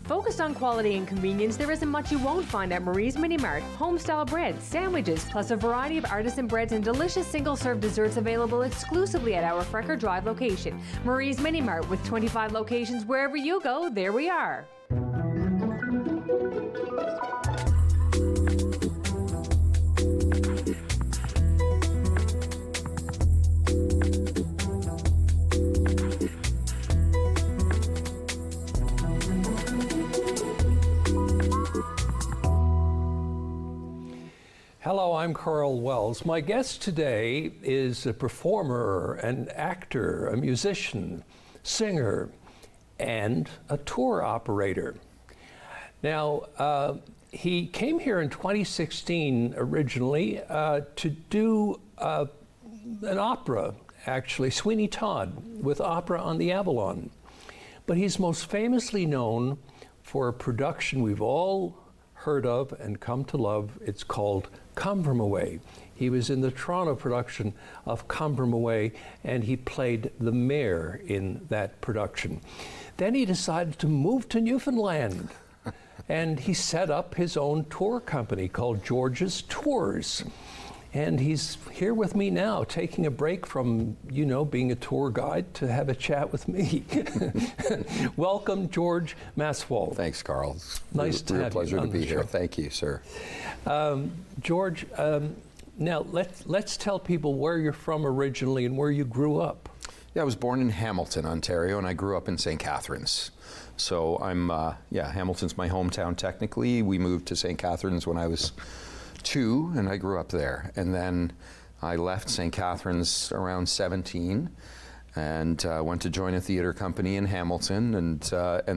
Focused on quality and convenience, there isn't much you won't find at Marie's Mini Mart. Home-style breads, sandwiches, plus a variety of artisan breads and delicious single-serve desserts available exclusively at our Frecker Drive location. Marie's Mini Mart, with 25 locations wherever you go, there we are. Hello, I'm Karl Wells. My guest today is a performer, an actor, a musician, singer, and a tour operator. Now, he came here in 2016 originally to do an opera, actually, Sweeney Todd, with Opera on the Avalon. But he's most famously known for a production we've all heard of and come to love. It's called Come From Away. He was in the Toronto production of Come From Away, and he played the mayor in that production. Then he decided to move to Newfoundland, and he set up his own tour company called George's Tours. And he's here with me now, taking a break from, you know, being a tour guide to have a chat with me. Welcome, George Masswohl. Thanks, Karl. Nice to have you. Pleasure to be here. Thank you, sir. George, now let's tell people where you're from originally and where you grew up. Yeah, I was born in Hamilton, Ontario, and I grew up in St. Catharines. So Hamilton's my hometown technically. We moved to St. Catharines when I was 2, and I grew up there. And then I left St. Catharines around 17 and went to join a theater company in Hamilton, and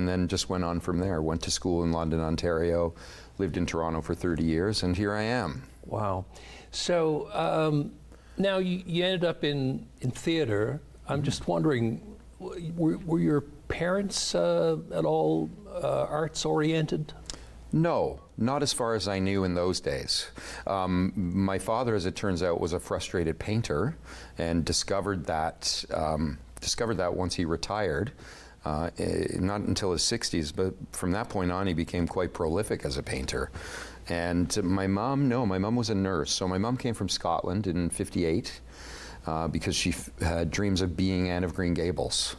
then just went on from there. Went to school in London, Ontario, lived in Toronto for 30 years, and here I am. Wow. So now you ended up in theater. I'm just wondering, were your parents at all arts-oriented? No, not as far as I knew in those days. My father, as it turns out, was a frustrated painter and discovered that once he retired. Not until his 60s, but from that point on, he became quite prolific as a painter. And my mom was a nurse. So my mom came from Scotland in '58 because she had dreams of being Anne of Green Gables.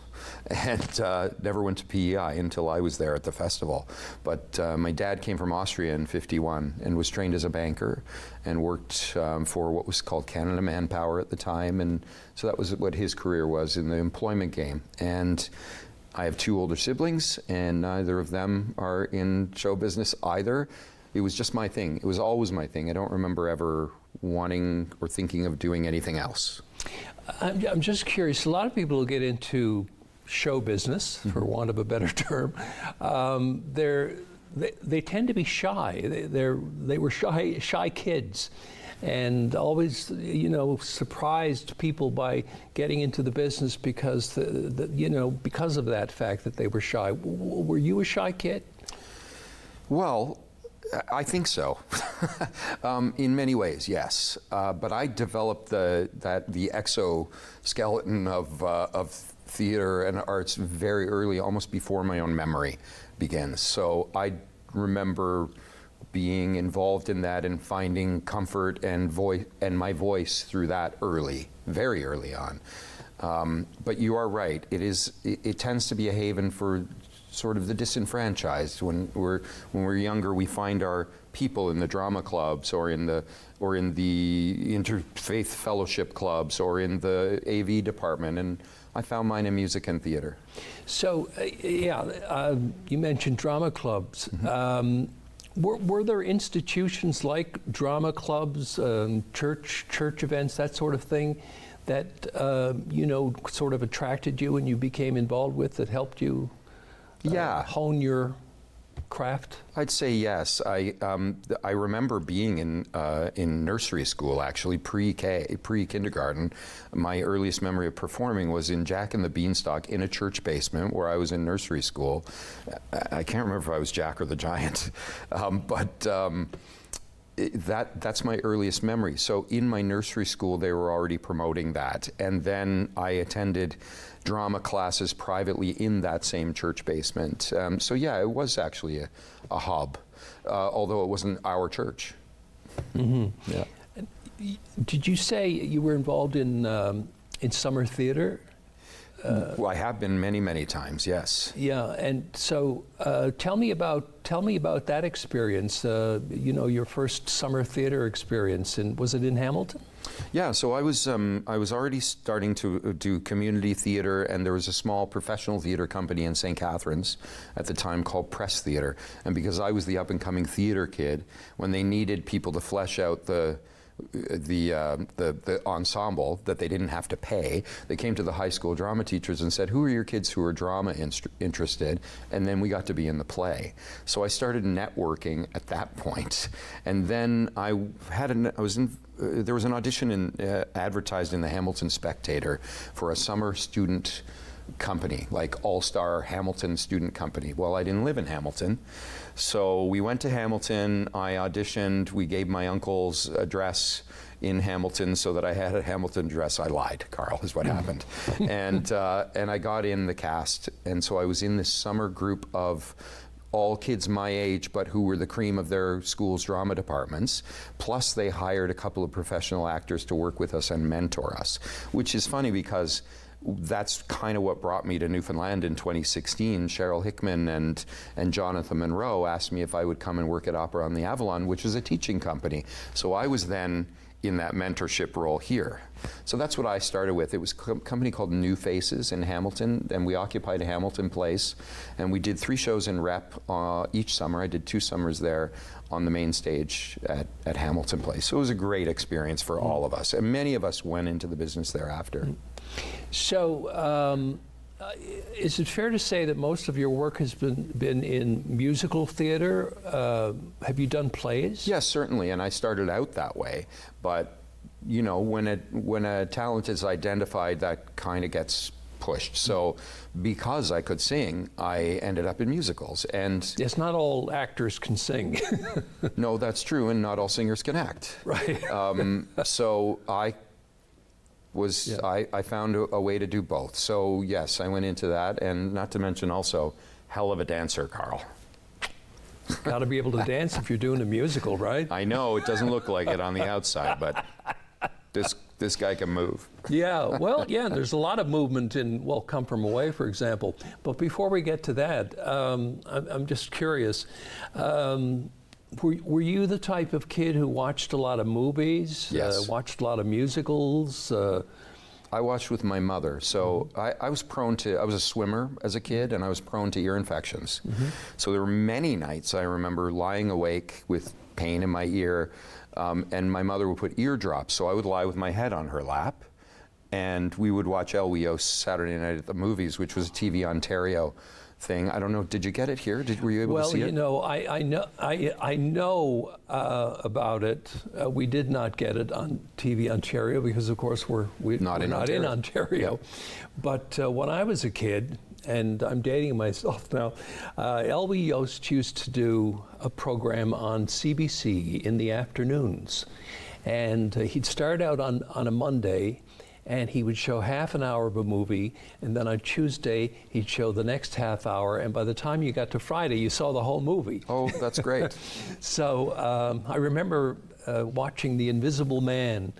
And never went to PEI until I was there at the festival. But my dad came from Austria in '51 and was trained as a banker and worked for what was called Canada Manpower at the time. And so that was what his career was in the employment game. And I have 2 older siblings, and neither of them are in show business either. It was just my thing. It was always my thing. I don't remember ever wanting or thinking of doing anything else. I'm just curious. A lot of people who get into show business, for want of a better term, they tend to be shy. They were shy kids, and always, you know, surprised people by getting into the business because because of that fact that they were shy. Were you a shy kid? Well, I think so. In many ways, yes. But I developed the exoskeleton of theater and arts very early, almost before my own memory begins. So I remember being involved in that and finding comfort and my voice through that very early on. But you are right. It tends to be a haven for sort of the disenfranchised. When we're younger, we find our people in the drama clubs or in the interfaith fellowship clubs or in the AV department, and I found mine in music and theater. So, you mentioned drama clubs. Mm-hmm. Were there institutions like drama clubs, church events, that sort of thing, that sort of attracted you and you became involved with, that helped you hone your craft? I'd say yes. I remember being in nursery school, actually, pre-kindergarten. My earliest memory of performing was in Jack and the Beanstalk in a church basement where I was in nursery school. I can't remember if I was Jack or the Giant, but That's my earliest memory. So in my nursery school, they were already promoting that. And then I attended drama classes privately in that same church basement. So yeah, it was actually a hub, although it wasn't our church. Mm-hmm. Yeah. Did you say you were involved in summer theater? Well, I have been many, many times, yes. Yeah, and so tell me about that experience. Your first summer theater experience, and was it in Hamilton? Yeah, so I was already starting to do community theater, and there was a small professional theater company in St. Catharines at the time called Press Theater. And because I was the up-and-coming theater kid, when they needed people to flesh out the ensemble that they didn't have to pay, they came to the high school drama teachers and said, who are your kids who are drama interested? And then we got to be in the play. So I started networking at that point. And then there was an audition advertised in the Hamilton Spectator for a summer student company, like All-Star Hamilton Student Company. Well, I didn't live in Hamilton, so we went to Hamilton, I auditioned, we gave my uncle's address in Hamilton so that I had a Hamilton address. I lied, Carl, is what happened. And I got in the cast, and so I was in this summer group of all kids my age, but who were the cream of their school's drama departments. Plus, they hired a couple of professional actors to work with us and mentor us, which is funny because that's kind of what brought me to Newfoundland in 2016. Cheryl Hickman and Jonathan Monroe asked me if I would come and work at Opera on the Avalon, which was a teaching company. So I was then in that mentorship role here. So that's what I started with. It was a company called New Faces in Hamilton, and we occupied a Hamilton place, and we did 3 shows in Rep each summer. I did 2 summers there on the main stage at Hamilton Place. So it was a great experience for all of us, and many of us went into the business thereafter. So is it fair to say that most of your work has been in musical theater? Have you done plays? Yes, certainly, and I started out that way. But you know, when a talent is identified, that kind of gets pushed. So because I could sing, I ended up in musicals. And yes, not all actors can sing. No, that's true, and not all singers can act. Right. So I found a way to do both. So yes, I went into that, and not to mention also, hell of a dancer, Carl. Got to be able to dance if you're doing a musical, right? I know, it doesn't look like it on the outside, but this guy can move. Yeah, well, yeah, there's a lot of movement in, well, Come From Away, for example. But before we get to that, I'm just curious. Were you the type of kid who watched a lot of movies? Yes. Watched a lot of musicals? I watched with my mother. So I was a swimmer as a kid, and I was prone to ear infections. So there were many nights I remember lying awake with pain in my ear, and my mother would put eardrops. So I would lie with my head on her lap, and we would watch Elwy Yost's Saturday Night at the Movies, which was a TV Ontario thing. I don't know, did you get it here? Were you able to see it? Well, you know, I know about it. We did not get it on TV Ontario because, of course, we're not in Ontario. Yeah. But when I was a kid, and I'm dating myself now, Elwy Yost used to do a program on CBC in the afternoons. And he'd start out on a Monday, and he would show half an hour of a movie, and then on Tuesday he'd show the next half hour, and by the time you got to Friday you saw the whole movie. Oh, that's great. So I remember watching The Invisible Man,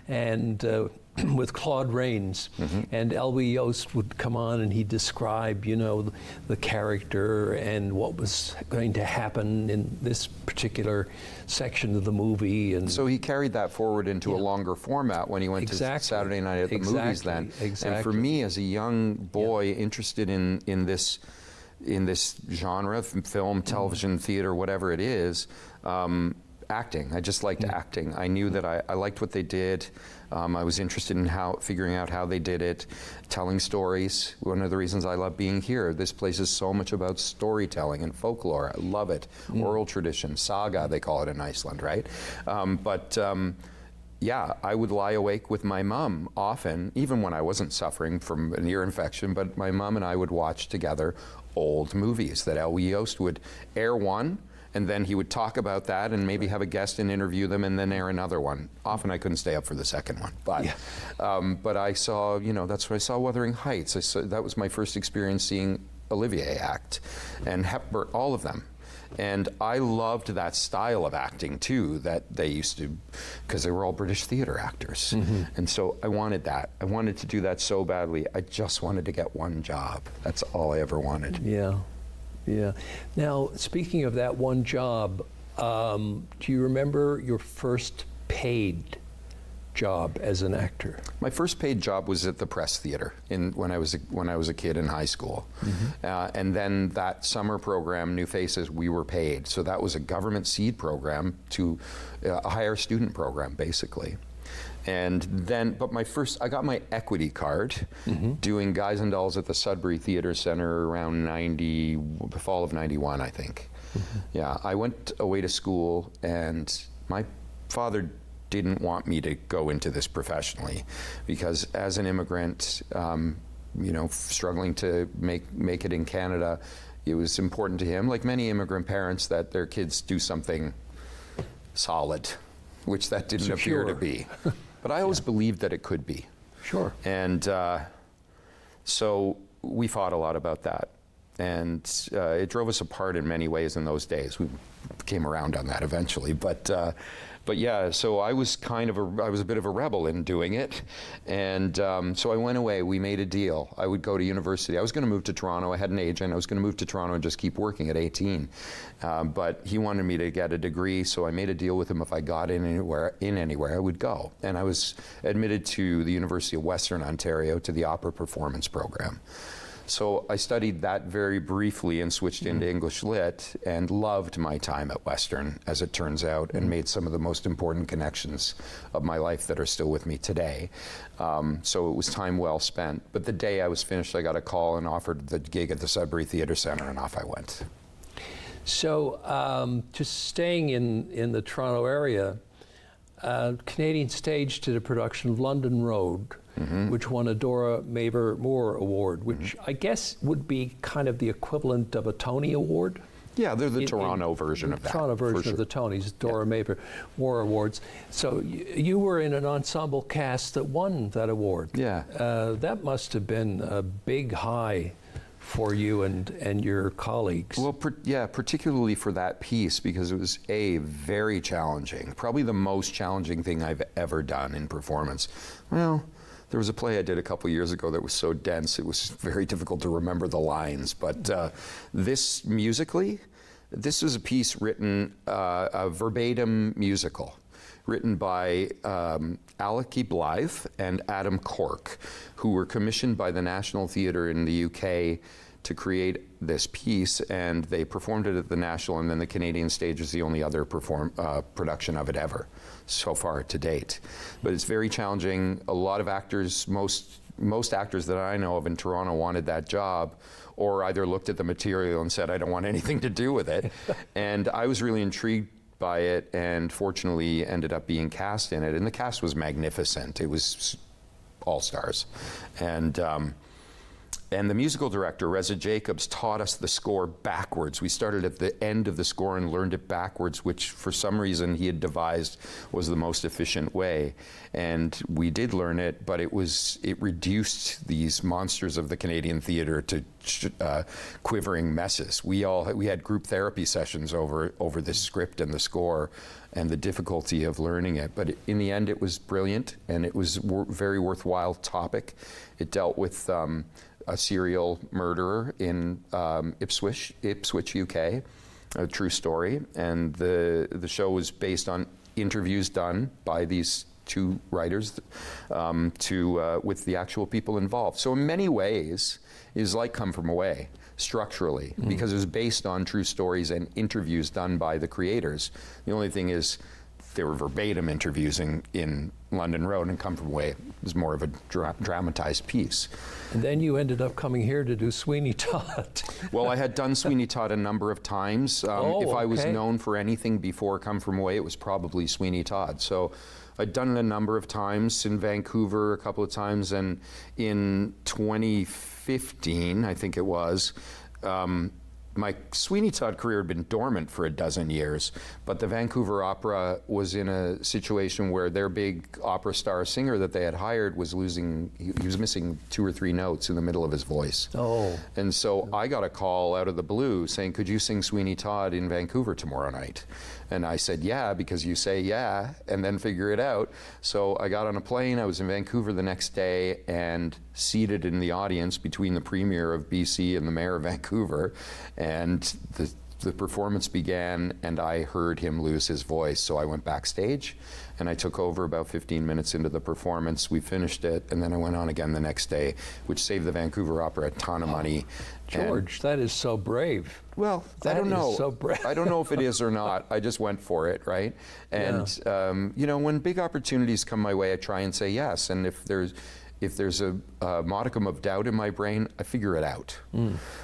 and with Claude Rains, and Elwy Yost would come on and he'd describe, you know, the character and what was going to happen in this particular section of the movie. And so he carried that forward into a longer format when he went to Saturday Night at the Movies then. Exactly. And for me as a young boy interested in this genre, film, television, theater, whatever it is, acting. I just liked acting. I knew that I liked what they did. I was interested in figuring out how they did it, telling stories. One of the reasons I love being here. This place is so much about storytelling and folklore. I love it. Oral tradition, saga, they call it in Iceland, right? Yeah, I would lie awake with my mom often, even when I wasn't suffering from an ear infection, but my mom and I would watch together old movies that Elwy Yost would air one, and then he would talk about that and maybe have a guest and interview them and then air another one. Often I couldn't stay up for the second one, but I saw, that's what I saw Wuthering Heights. That was my first experience seeing Olivier act, and Hepburn, all of them. And I loved that style of acting too, that they used to, because they were all British theater actors. And so I wanted that. I wanted to do that so badly. I just wanted to get one job. That's all I ever wanted. Yeah, yeah. Now, speaking of that one job, do you remember your first paid job as an actor? My first paid job was at the Press Theater when I was a kid in high school, and then that summer program, New Faces, we were paid. So that was a government seed program to a higher student program, basically. And then, I got my equity card doing Guys and Dolls at the Sudbury Theater Center around the fall of '91, I think. Yeah, I went away to school, and my father didn't want me to go into this professionally, because as an immigrant, struggling to make it in Canada, it was important to him, like many immigrant parents, that their kids do something solid, which that didn't appear to be. But I always believed that it could be. Sure. And so we fought a lot about that. And it drove us apart in many ways in those days. We came around on that eventually. But yeah, so I was I was a bit of a rebel in doing it. And so I went away. We made a deal. I would go to university. I was going to move to Toronto. I had an agent. I was going to move to Toronto and just keep working at 18. But he wanted me to get a degree, so I made a deal with him. If I got in anywhere, I would go. And I was admitted to the University of Western Ontario to the opera performance program. So I studied that very briefly and switched into English Lit, and loved my time at Western, as it turns out, and made some of the most important connections of my life that are still with me today. So it was time well spent. But the day I was finished, I got a call and offered the gig at the Sudbury Theater Center, and off I went. So just staying in the Toronto area, Canadian Stage did a production of London Road, which won a Dora Mabel Moore Award, which I guess would be kind of the equivalent of a Tony Award. Yeah, they're the Toronto version of that. Toronto version of the Tonys, Dora Mabel Moore Awards. So you were in an ensemble cast that won that award. Yeah. That must have been a big high for you and your colleagues. Well, particularly for that piece, because it was very challenging, probably the most challenging thing I've ever done in performance. Well, there was a play I did a couple years ago that was so dense it was very difficult to remember the lines. But this musically, this was a piece written, a verbatim musical, written by Alec Blythe and Adam Cork, who were commissioned by the National Theatre in the UK to create this piece, and they performed it at the National, and then the Canadian Stage is the only other production of it ever, so far to date. But it's very challenging. A lot of actors, most actors that I know of in Toronto wanted that job, or either looked at the material and said, I don't want anything to do with it. And I was really intrigued by it, and fortunately ended up being cast in it. And the cast was magnificent. It was all stars. And the musical director, Reza Jacobs, taught us the score backwards. We started at the end of the score and learned it backwards, which for some reason he had devised was the most efficient way. And we did learn it, but it reduced these monsters of the Canadian theatre to quivering messes. We had group therapy sessions over this script and the score and the difficulty of learning it. But in the end, it was brilliant, and it was very worthwhile topic. It dealt with a serial murderer in Ipswich, UK, a true story. And the show was based on interviews done by these two writers with the actual people involved. So in many ways, it was like Come From Away, structurally, because it was based on true stories and interviews done by the creators. The only thing is, they were verbatim interviews in London Road, and Come From Away. It was more of a dramatized piece. And then you ended up coming here to do Sweeney Todd. Well, I had done Sweeney Todd a number of times. If I was known for anything before Come From Away, it was probably Sweeney Todd. So I'd done it a number of times in Vancouver, a couple of times, and in 2015, I think it was, my Sweeney Todd career had been dormant for a dozen years, but the Vancouver Opera was in a situation where their big opera star singer that they had hired was he was missing 2 or 3 notes in the middle of his voice. Oh. And so I got a call out of the blue saying, could you sing Sweeney Todd in Vancouver tomorrow night? And I said, yeah, because you say yeah, and then figure it out. So I got on a plane, I was in Vancouver the next day, and seated in the audience between the Premier of BC and the Mayor of Vancouver, and the performance began, and I heard him lose his voice. So I went backstage, and I took over about 15 minutes into the performance. We finished it, and then I went on again the next day, which saved the Vancouver Opera a ton of money. George, that is so brave. Well, I don't know. So brave. I don't know if it is or not. I just went for it, right? And you know, when big opportunities come my way, I try and say yes. And if there's a modicum of doubt in my brain, I figure it out.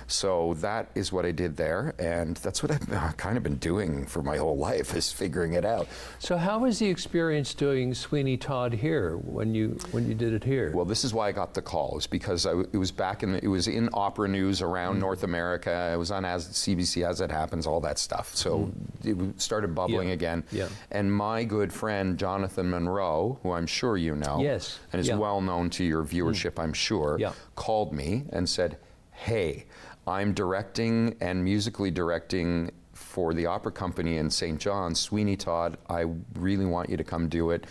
So that is what I did there, and that's what I've kind of been doing for my whole life, is figuring it out. So how was the experience doing Sweeney Todd here when you did it here? Well, this is why I got the call. It was because it was in opera news around North America. It was on CBC As It Happens, all that stuff. So it started bubbling again. Yeah. And my good friend Jonathan Monroe, who I'm sure you know, yes, and is well known to your viewership, I'm sure, called me and said, hey, I'm directing and musically directing for the opera company in St. John's, Sweeney Todd. I really want you to come do it.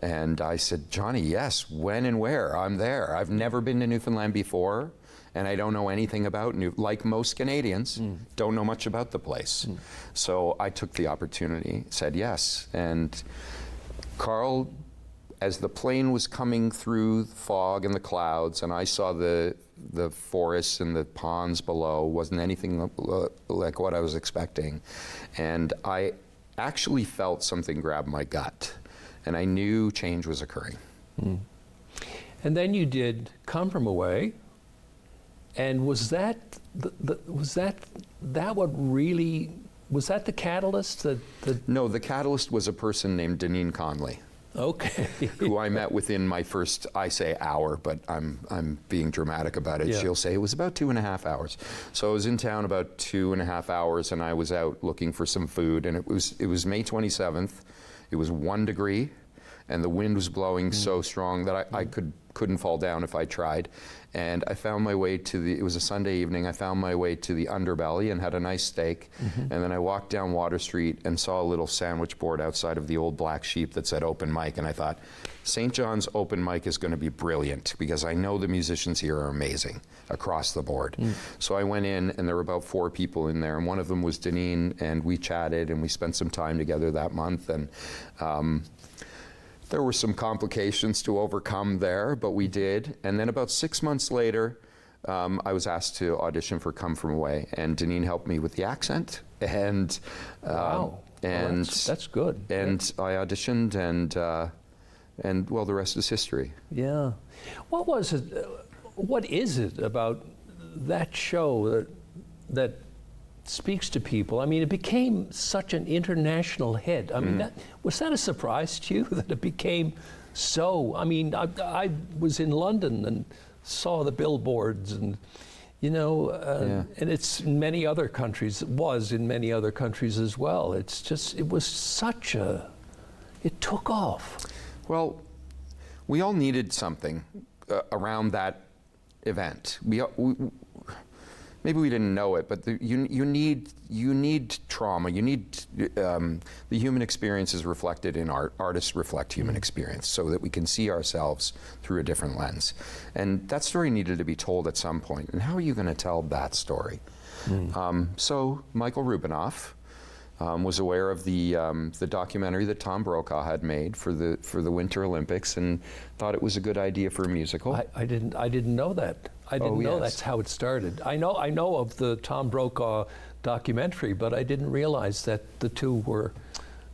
And I said, Johnny, yes, when and where? I'm there. I've never been to Newfoundland before, and I don't know anything about like most Canadians, don't know much about the place. So I took the opportunity, said yes. And Karl, as the plane was coming through the fog and the clouds, and I saw the forests and the ponds below, wasn't anything like what I was expecting. And I actually felt something grab my gut, and I knew change was occurring. And then you did Come From Away, and was that the catalyst? No, the catalyst was a person named Deneen Conley. Okay. Who I met within my first, I say hour, but I'm being dramatic about it. Yeah. She'll say it was about 2.5 hours. So I was in town about 2.5 hours, and I was out looking for some food, and it was May 27th. It was 1 degree, and the wind was blowing so strong that I couldn't fall down if I tried. And I found my way to it was a Sunday evening, I found my way to the Underbelly and had a nice steak. And then I walked down Water Street and saw a little sandwich board outside of the old Black Sheep that said open mic. And I thought, St. John's open mic is going to be brilliant, because I know the musicians here are amazing across the board. So I went in, and there were about 4 people in there, and one of them was Deneen, and we chatted and we spent some time together that month. And there were some complications to overcome there, but we did. And then about 6 months later, I was asked to audition for Come From Away, and Deneen helped me with the accent. And wow, and that's good. And I auditioned, and well, the rest is history. Yeah. What was it? What is it about that show that speaks to people? I mean, it became such an international hit. I mean, was that a surprise to you that it became so? I mean, I was in London and saw the billboards, and you know, and it's in many other countries. It was in many other countries as well. It's just, it was such a, it took off. Well, we all needed something around that event. Maybe we didn't know it, but you need trauma. You need the human experience is reflected in art. Artists reflect human experience, so that we can see ourselves through a different lens. And that story needed to be told at some point. And how are you going to tell that story? So Michael Rubinoff was aware of the documentary that Tom Brokaw had made for the Winter Olympics, and thought it was a good idea for a musical. I didn't know that. I didn't know that's how it started. I know of the Tom Brokaw documentary, but I didn't realize that the two were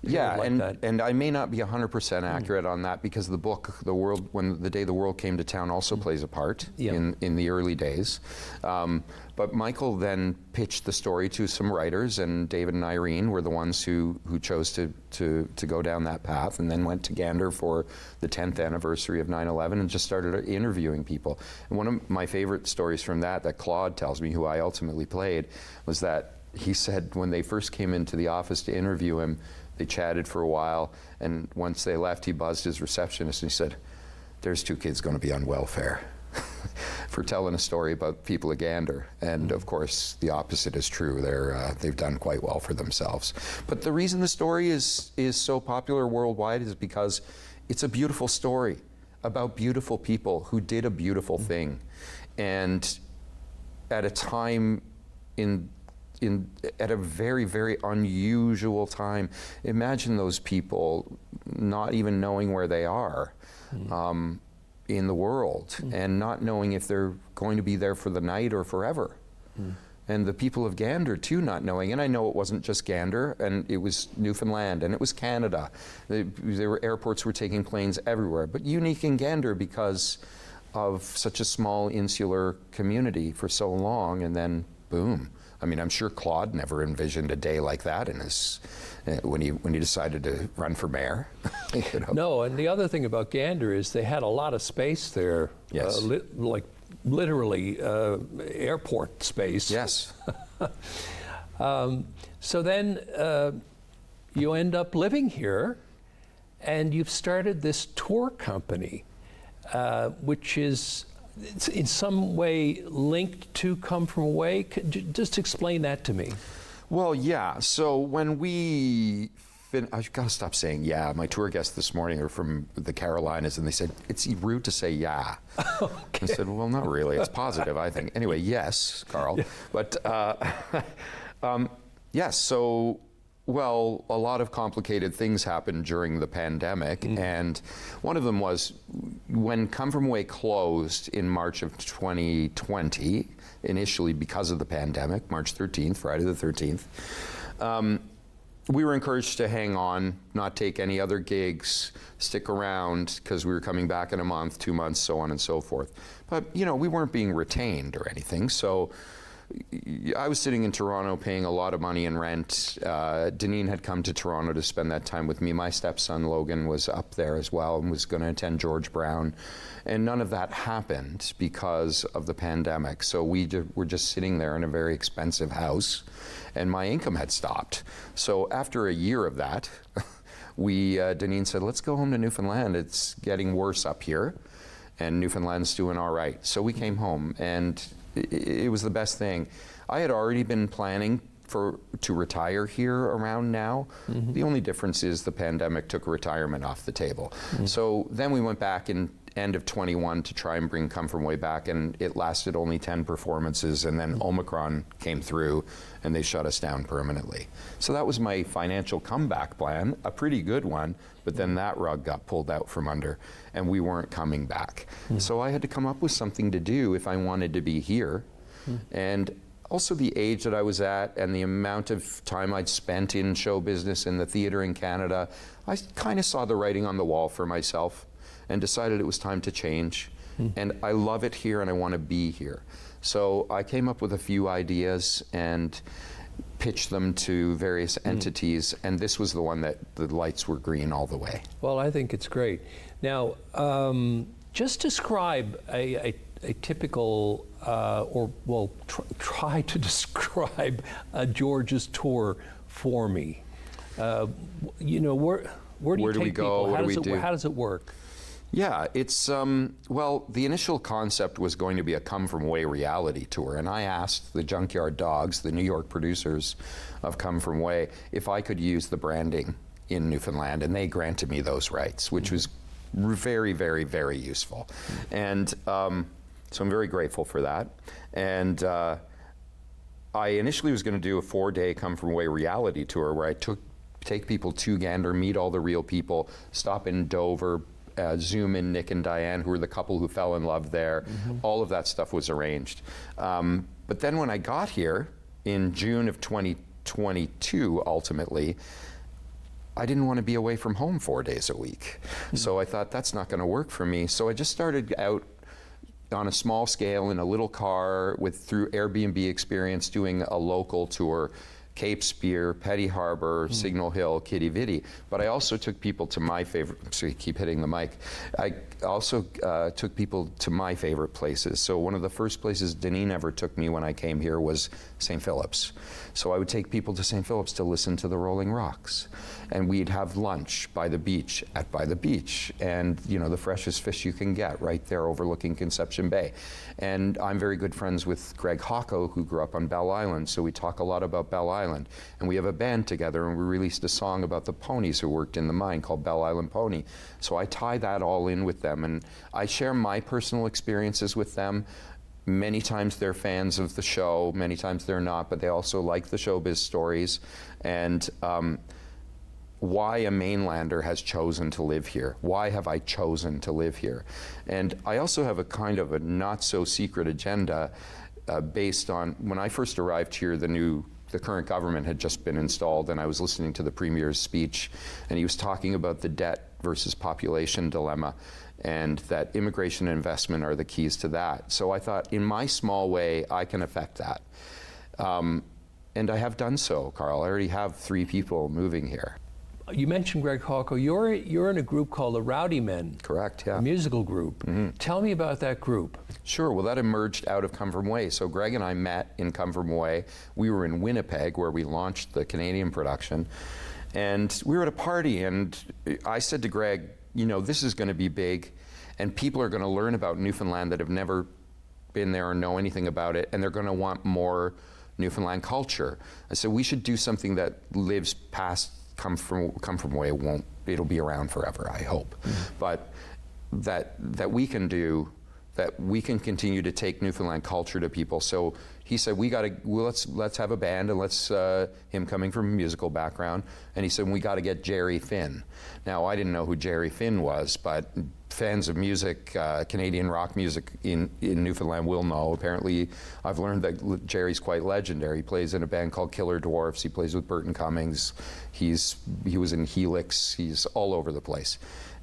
Yeah, like that. and I may not be 100% accurate on that, because the book, The Day the World Came to Town, also plays a part in the early days. But Michael then pitched the story to some writers, and David and Irene were the ones who chose to go down that path, and then went to Gander for the 10th anniversary of 9/11 and just started interviewing people. And one of my favorite stories from that Claude tells me, who I ultimately played, was that he said when they first came into the office to interview him, they chatted for a while, and once they left, he buzzed his receptionist and he said, "There's two kids going to be on welfare," for telling a story about people at Gander. And of course, the opposite is true. They've done quite well for themselves. But the reason the story is so popular worldwide is because it's a beautiful story about beautiful people who did a beautiful thing, and at a time at a very, very unusual time. Imagine those people not even knowing where they are in the world, and not knowing if they're going to be there for the night or forever. And the people of Gander too not knowing. And I know it wasn't just Gander, and it was Newfoundland, and it was Canada. Airports were taking planes everywhere, but unique in Gander because of such a small insular community for so long, and then boom. I mean, I'm sure Claude never envisioned a day like that in his, when he decided to run for mayor. You know? No, and the other thing about Gander is they had a lot of space there. Yes. Like literally airport space. Yes. So then you end up living here, and you've started this tour company, which is in some way linked to Come From Away. Just explain that to me. Well, yeah. So when I've got to stop saying yeah. My tour guests this morning are from the Carolinas, and they said, it's rude to say yeah. Okay. I said, well, not really. It's positive, I think. Anyway, yes, Karl. Yeah. But yes, so, well, a lot of complicated things happened during the pandemic, and one of them was when Come From Away closed in March of 2020, initially because of the pandemic, March 13th, Friday the 13th, we were encouraged to hang on, not take any other gigs, stick around, because we were coming back in a month, 2 months, so on and so forth. But, you know, we weren't being retained or anything, so I was sitting in Toronto paying a lot of money in rent. Deneen had come to Toronto to spend that time with me. My stepson Logan was up there as well and was going to attend George Brown. And none of that happened because of the pandemic. So we were just sitting there in a very expensive house, and my income had stopped. So after a year of that, Deneen said, let's go home to Newfoundland. It's getting worse up here, and Newfoundland's doing all right. So we came home, and it was the best thing. I had already been planning to retire here around now. The only difference is the pandemic took retirement off the table. So then we went back in end of 21 to try and bring Come From Away back, and it lasted only 10 performances, and then Omicron came through and they shut us down permanently. So that was my financial comeback plan, a pretty good one, but then that rug got pulled out from under and we weren't coming back. So I had to come up with something to do if I wanted to be here. And also the age that I was at and the amount of time I'd spent in show business in the theater in Canada, I kind of saw the writing on the wall for myself and decided it was time to change. And I love it here and I want to be here. So I came up with a few ideas and pitched them to various entities, and this was the one that the lights were green all the way. Well, I think it's great. Now, just describe a typical, try to describe George's tour for me. You know, where do you take we go? people? What do we do? How does it work? Yeah, it's, well, the initial concept was going to be a Come From Away reality tour, and I asked the Junkyard Dogs, the New York producers of Come From Away, if I could use the branding in Newfoundland, and they granted me those rights, which was very, very, very useful. And so I'm very grateful for that. And I initially was going to do a 4-day Come From Away reality tour where I take people to Gander, meet all the real people, stop in Dover, Zoom in Nick and Diane, who were the couple who fell in love there. All of that stuff was arranged. But then when I got here in June of 2022, ultimately, I didn't want to be away from home 4 days a week. So I thought, that's not going to work for me. So I just started out on a small scale in a little car through Airbnb experience, doing a local tour, Cape Spear, Petty Harbor, Signal Hill, Kitty Vitty. But I also took people to my favorite, so you keep hitting the mic. I also took people to my favorite places. So one of the first places Deneen ever took me when I came here was St. Philip's. So I would take people to St. Philip's to listen to the Rolling Rocks. And we'd have lunch by the beach, and you know, the freshest fish you can get right there overlooking Conception Bay. And I'm very good friends with Greg Hocko, who grew up on Bell Island, so we talk a lot about Bell Island. And we have a band together, and we released a song about the ponies who worked in the mine called Bell Island Pony. So I tie that all in with them, and I share my personal experiences with them. Many times they're fans of the show, many times they're not, but they also like the showbiz stories. And why a mainlander has chosen to live here. Why have I chosen to live here? And I also have a kind of a not so secret agenda based on, when I first arrived here, the current government had just been installed, and I was listening to the Premier's speech, and he was talking about the debt versus population dilemma, and that immigration and investment are the keys to that. So I thought, in my small way, I can affect that. And I have done so, Carl. I already have 3 people moving here. You mentioned Greg Hocko. You're in a group called the Rowdy Men. Correct, yeah. A musical group. Tell me about that group. Sure, well, that emerged out of Come From Way. So Greg and I met in Come From Way. We were in Winnipeg, where we launched the Canadian production. And we were at a party, and I said to Greg, you know, this is going to be big, and people are going to learn about Newfoundland that have never been there or know anything about it, and they're going to want more Newfoundland culture. I said, we should do something that lives past Come From Way. It'll be around forever, I hope. But that we can do, that we can continue to take Newfoundland culture to people. So he said, let's have a band, and let's, him coming from a musical background, and he said, we got to get Jerry Finn. Now, I didn't know who Jerry Finn was, but fans of music, Canadian rock music in Newfoundland will know. Apparently, I've learned that Jerry's quite legendary. He plays in a band called Killer Dwarfs. He plays with Burton Cummings. He was in Helix. He's all over the place.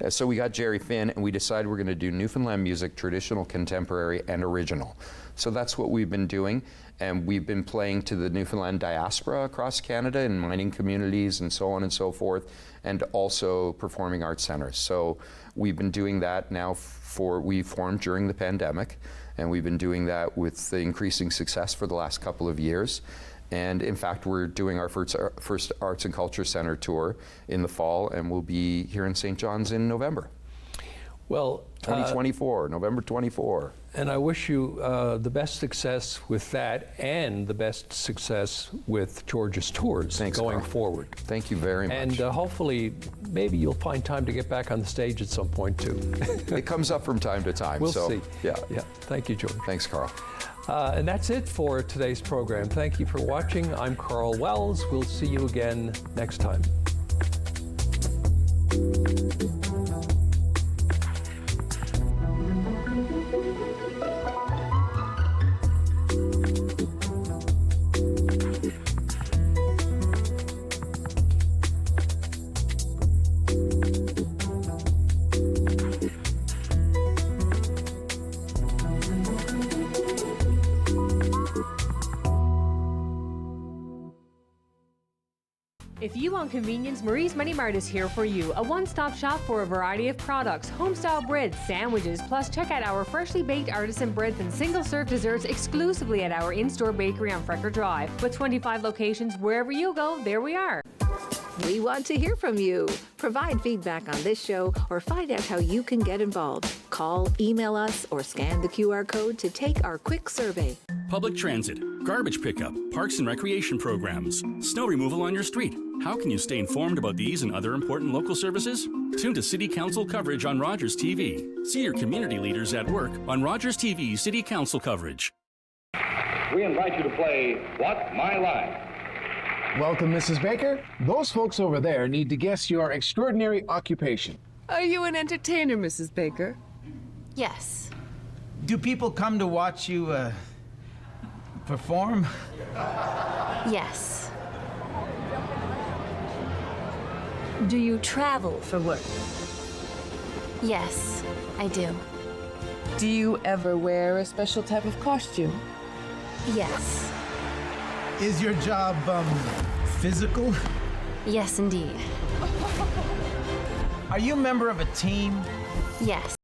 So we got Jerry Finn, and we decided we're going to do Newfoundland music, traditional, contemporary, and original. So that's what we've been doing, and we've been playing to the Newfoundland diaspora across Canada in mining communities and so on and so forth, and also performing arts centers. So we've been doing that now we formed during the pandemic, and we've been doing that with the increasing success for the last couple of years. And in fact, we're doing our first Arts and Culture Center tour in the fall, and we'll be here in St. John's in November. Well, 2024, November 24. And I wish you the best success with that, and the best success with George's tours going forward. Thank you very much. And hopefully, maybe you'll find time to get back on the stage at some point too. It comes up from time to time. We'll see. Yeah. Thank you, George. Thanks, Carl. And that's it for today's program. Thank you for watching. I'm Karl Wells. We'll see you again next time. If you want convenience, Marie's Mini Mart is here for you. A one-stop shop for a variety of products, home-style breads, sandwiches, plus check out our freshly baked artisan breads and single-serve desserts exclusively at our in-store bakery on Frecker Drive. With 25 locations, wherever you go, there we are. We want to hear from you. Provide feedback on this show or find out how you can get involved. Call, email us, or scan the QR code to take our quick survey. Public transit, garbage pickup, parks and recreation programs, snow removal on your street. How can you stay informed about these and other important local services? Tune to City Council coverage on Rogers TV. See your community leaders at work on Rogers TV City Council coverage. We invite you to play What's My Line? Welcome, Mrs. Baker. Those folks over there need to guess your extraordinary occupation. Are you an entertainer, Mrs. Baker? Yes. Do people come to watch you, perform? Yes. Do you travel for work? Yes, I do. Do you ever wear a special type of costume? Yes. Is your job, physical? Yes, indeed. Are you a member of a team? Yes.